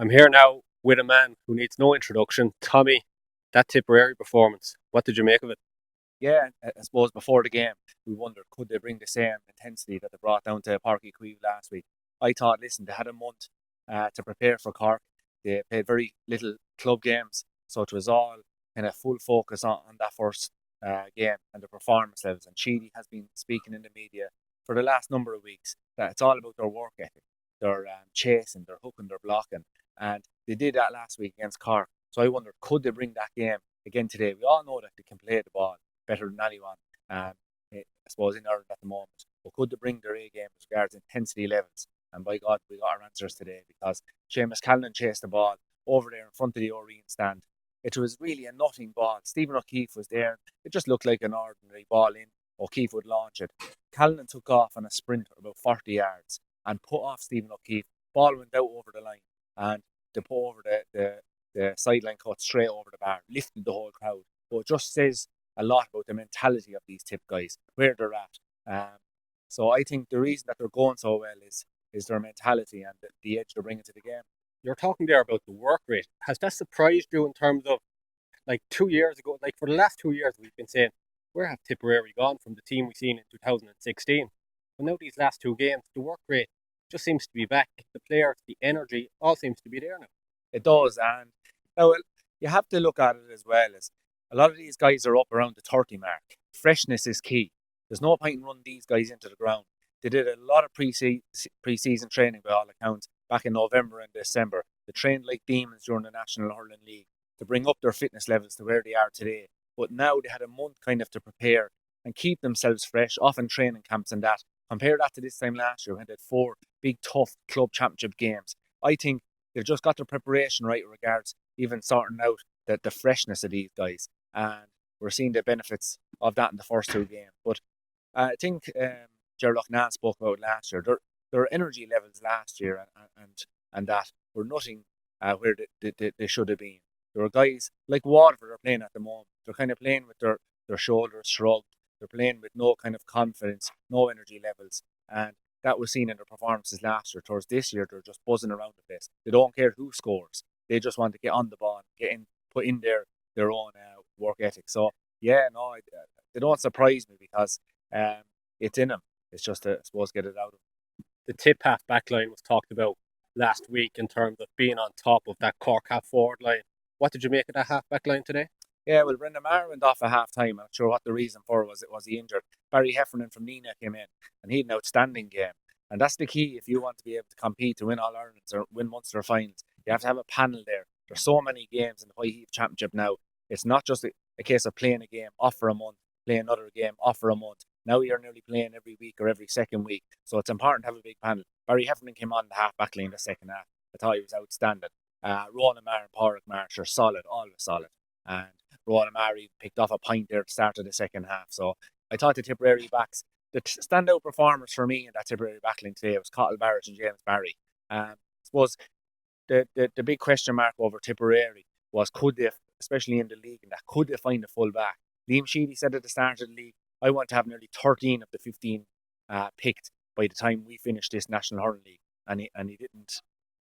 I'm here now with a man who needs no introduction. Tommy, that Tipperary performance, what did you make of it? Yeah, I suppose before the game, we wondered could they bring the same intensity that they brought down to Páirc Uí Chaoimh last week. I thought, listen, they had a month to prepare for Cork. They played very little club games, so it was all kind of full focus on that first game and the performance levels. And Sheedy has been speaking in the media for the last number of weeks that it's all about their work ethic, their chasing, their hooking, their blocking, and they did that last week against Cork. So I wondered, could they bring that game again today? We all know that they can play the ball better than anyone, um, I suppose, in Ireland at the moment. But could they bring their A game as regards intensity levels? And by God, we got our answers today because Seamus Callan chased the ball over there in front of the Oreen stand. It was really a nutting ball. Stephen O'Keefe was there. It just looked like an ordinary ball in. O'Keefe would launch it. Callan took off on a sprint about 40 yards and put off Stephen O'Keefe. Ball went out over the line and they put over the sideline cut straight over the bar, lifted the whole crowd. But it just says a lot about the mentality of these Tipp guys, where they're at. So I think the reason that they're going so well is their mentality and the edge they're bringing to the game. You're talking there about the work rate. Has that surprised you in terms of like 2 years ago? Like for the last 2 years, we've been saying, where have Tipperary gone from the team we seen in 2016? But now these last two games, the work rate just seems to be back. The players, the energy, all seems to be there now. It does, and now you have to look at it as well as a lot of these guys are up around the 30 mark. Freshness is key. There's no point in running these guys into the ground. They did a lot of pre-season training by all accounts back in November and December. They trained like demons during the National Hurling League to bring up their fitness levels to where they are today. But now they had a month kind of to prepare and keep themselves fresh, often training camps and that. Compare that to this time last year when they had four big, tough club championship games. I think they've just got their preparation right in regards even sorting out the freshness of these guys. And we're seeing the benefits of that in the first two games. But I think Gerald Nan spoke about last year. Their energy levels last year and that were nothing where they should have been. There were guys like Waterford are playing at the moment. They're kind of playing with their shoulders shrugged. They're playing with no kind of confidence, no energy levels. And that was seen in their performances last year. Towards this year, they're just buzzing around the place. They don't care who scores. They just want to get on the ball, get in, put in their own work ethic. So yeah, no, they don't surprise me because it's in them. It's just I suppose get it out of them. The Tip half back line was talked about last week in terms of being on top of that Cork half forward line. What did you make of that half back line today? Yeah, well, Brendan Maher went off at half time. I'm not sure what the reason for it was. It was he injured. Barry Heffernan from Nina came in, and he had an outstanding game. And that's the key if you want to be able to compete to win All Irelands or win Munster finals. You have to have a panel there. There's so many games in the High Heat Championship now. It's not just a case of playing a game off for a month, play another game off for a month. Now you're nearly playing every week or every second week. So it's important to have a big panel. Barry Heffernan came on the half back line in the second half. I thought he was outstanding. Ronan Maher and Pádraig Marsh are solid, always solid. And Ronan Maher picked off a point there at the start of the second half. So I thought the Tipperary backs, the standout performers for me in that Tipperary backline today was Cottle Barrett and James Barry. I suppose the big question mark over Tipperary was could they, especially in the league, and that could they find a full back? Liam Sheedy said at the start of the league, I want to have nearly 13 of the 15 picked by the time we finish this National Hurling League. And he didn't.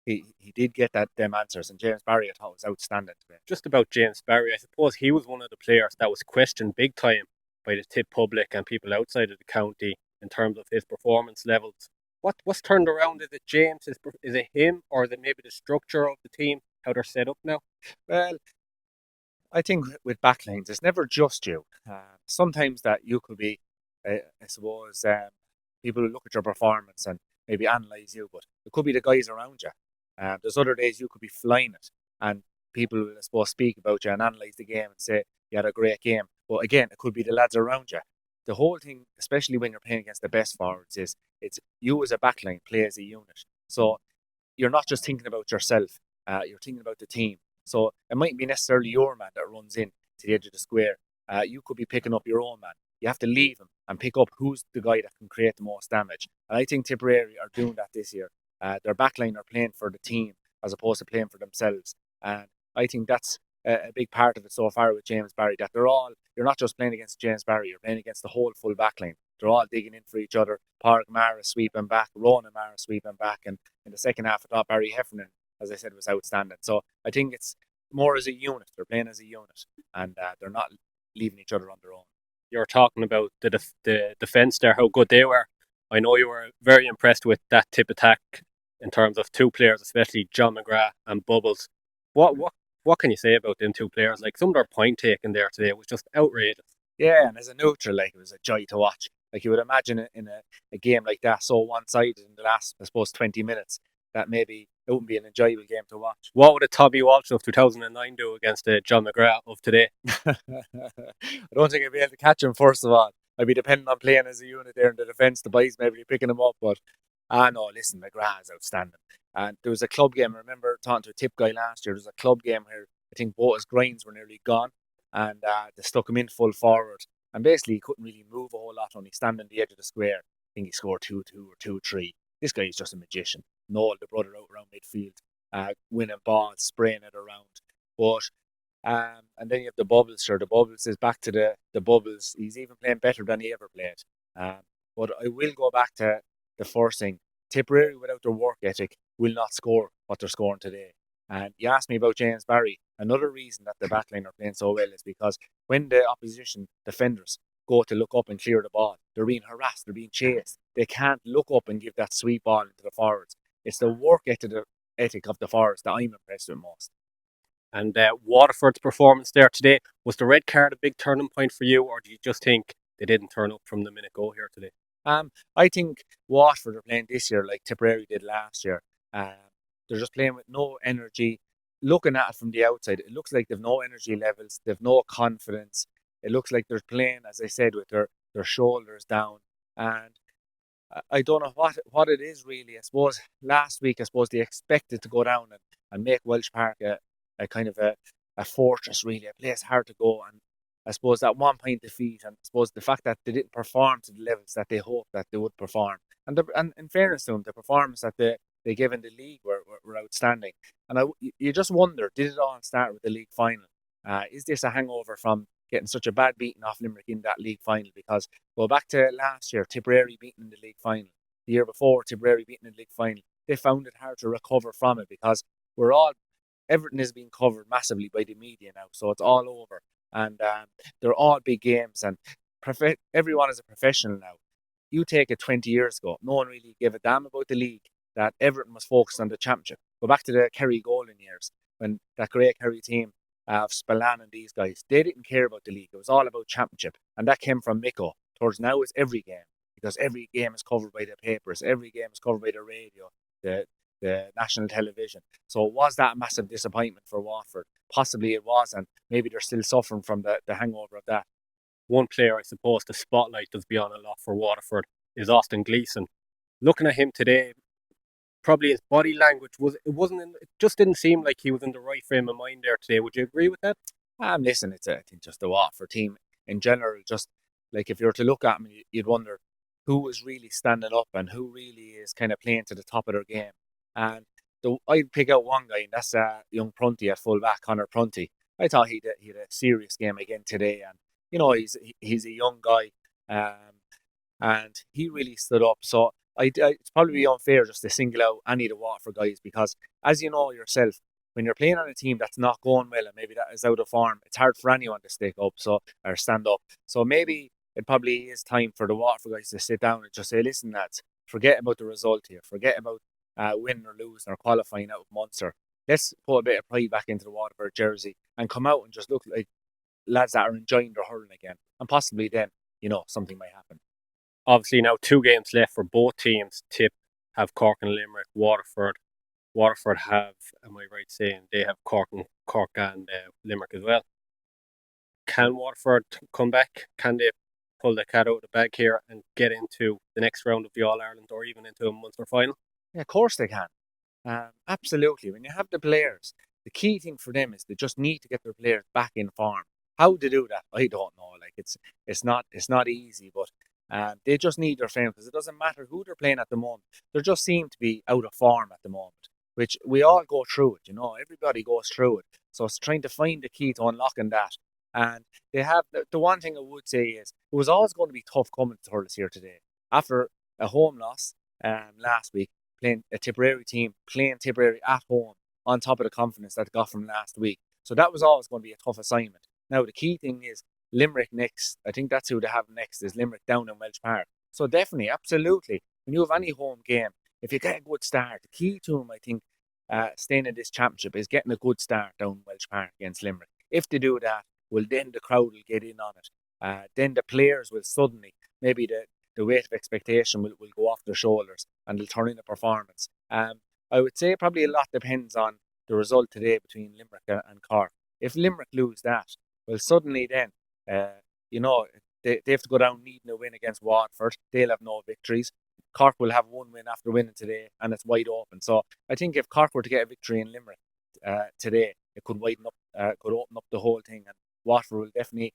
He did get them answers, and James Barry I thought was outstanding today. Just about James Barry, I suppose he was one of the players that was questioned big time by the Tip public and people outside of the county in terms of his performance levels. What's turned around? Is it James? Is it him, or is it maybe the structure of the team, how they're set up now? Well, I think with backlines, it's never just you. Sometimes that you could be, I suppose, people who look at your performance and maybe analyse you, but it could be the guys around you. There's other days you could be flying it, and people will, I suppose, speak about you and analyse the game and say you had a great game. But again, it could be the lads around you. The whole thing, especially when you're playing against the best forwards, is it's you as a backline play as a unit. So you're not just thinking about yourself; you're thinking about the team. So it mightn't be necessarily your man that runs in to the edge of the square. You could be picking up your own man. You have to leave him and pick up who's the guy that can create the most damage. And I think Tipperary are doing that this year. Their backline are playing for the team as opposed to playing for themselves. And I think that's a big part of it so far with James Barry, that you're not just playing against James Barry, you're playing against the whole full backline. They're all digging in for each other. Pádraig Marr is sweeping back, Ronan Maher is sweeping back. And in the second half, I thought Barry Heffernan as I said, was outstanding. So I think it's more as a unit. They're playing as a unit, and they're not leaving each other on their own. You're talking about the defence there, how good they were. I know you were very impressed with that Tipp attack in terms of two players, especially John McGrath and Bubbles. What can you say about them two players? Like some of their point taking there today was just outrageous. Yeah, and as a neutral, like, it was a joy to watch. Like, you would imagine it in a game like that, so one-sided in the last, I suppose, 20 minutes, that maybe it wouldn't be an enjoyable game to watch. What would a Tommy Walsh of 2009 do against the John McGrath of today? I don't think I'd be able to catch him, first of all. I'd be depending on playing as a unit there in the defence. The boys maybe picking him up, but no, listen, McGrath is outstanding. And there was a club game. I remember talking to a Tipp guy last year. There was a club game where I think both his grinds were nearly gone, and they stuck him in full forward. And basically, he couldn't really move a whole lot, only standing on the edge of the square. I think he scored 2-2 or 2-3. This guy is just a magician. Noel, the brother, out around midfield, winning balls, spraying it around. But and then you have the Bubbles. Sure, the Bubbles is back to the Bubbles. He's even playing better than he ever played. But I will go back to the first thing. Tipperary, without their work ethic, will not score what they're scoring today. And you asked me about James Barry. Another reason that the backline are playing so well is because when the opposition defenders go to look up and clear the ball, they're being harassed, they're being chased. They can't look up and give that sweet ball into the forwards. It's the work ethic of the forwards that I'm impressed with most. And Waterford's performance there today, was the red card a big turning point for you, or do you just think they didn't turn up from the minute go here today? I think Waterford are playing this year like Tipperary did last year. They're just playing with no energy. Looking at it from the outside, it looks like they've no energy levels, they've no confidence. It looks like they're playing, as I said, with their shoulders down. And I don't know what it is really. I suppose last week, they expected to go down and make Welsh Park a kind of a fortress, really, a place hard to go. And I suppose that 1 point defeat, and I suppose the fact that they didn't perform to the levels that they hoped that they would perform. And in fairness to them, the performance that they gave in the league were outstanding. And you just wonder, did it all start with the league final? Is this a hangover from getting such a bad beating off Limerick in that league final? Because go back to last year, Tipperary beaten in the league final. The year before, Tipperary beaten in the league final. They found it hard to recover from it because everything is being covered massively by the media now, so it's all over. And they're all big games, and everyone is a professional now. You take it 20 years ago, no one really gave a damn about the league, that everything was focused on the championship. Go back to the Kerry golden years, when that great Kerry team of Spillane and these guys, they didn't care about the league. It was all about championship, and that came from Miko. Towards now, it's every game, because every game is covered by the papers, every game is covered by the radio, the national television. So was that a massive disappointment for Waterford? Possibly it was, and maybe they're still suffering from the hangover of that. One player, I suppose, the spotlight does be on a lot for Waterford is Austin Gleeson. Looking at him today, probably his body language it just didn't seem like he was in the right frame of mind there today. Would you agree with that? Listen, I think just the Waterford team in general, just like if you were to look at them, you'd wonder who is really standing up and who really is kind of playing to the top of their game. And I'd pick out one guy, and that's young Prunty at full back, Connor Prunty. I thought he had a serious game again today, and he's a young guy, and he really stood up. So it's probably unfair just to single out any of the Waterford guys, because as you know yourself, when you're playing on a team that's not going well and maybe that is out of form, it's hard for anyone to stick up or stand up. So maybe it probably is time for the Waterford guys to sit down and just say, listen, lads, forget about the result here. Forget about winning or losing or qualifying out of Munster. Let's put a bit of pride back into the Waterford jersey and come out and just look like lads that are enjoying their hurling again. And possibly then, something might happen. Obviously, now 2 games left for both teams. Tipp have Cork and Limerick. Waterford have, am I right saying, they have Cork and Limerick as well. Can Waterford come back? Can they pull the cat out of the bag here and get into the next round of the All-Ireland or even into a Munster final? Yeah, of course they can. Absolutely. When you have the players, the key thing for them is they just need to get their players back in form. How to do that, I don't know. Like it's not easy, but they just need their form, because it doesn't matter who they're playing at the moment. They just seem to be out of form at the moment, which we all go through it. Everybody goes through it. So it's trying to find the key to unlocking that. And they have the one thing I would say is it was always going to be tough coming to hurlers here today after a home loss last week, playing a Tipperary team, playing Tipperary at home. on top of the confidence that they got from last week. So that was always going to be a tough assignment. Now, the key thing is Limerick next. I think that's who they have next, is Limerick down in Welsh Park. So definitely, absolutely, when you have any home game, if you get a good start, the key to them, I think, staying in this championship is getting a good start down Welsh Park against Limerick. If they do that, well, then the crowd will get in on it. Then the players will suddenly, maybe the weight of expectation will go off their shoulders and they'll turn in a performance. I would say probably a lot depends on the result today between Limerick and Cork. If Limerick lose that, well, suddenly then, you know, they have to go down needing a win against Waterford. They'll have no victories. Cork will have one win after winning today, and it's wide open. So I think if Cork were to get a victory in Limerick today, it could widen up, could open up the whole thing. And Waterford will definitely,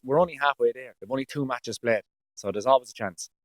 we're only halfway there. They've only 2 matches played, so there's always a chance.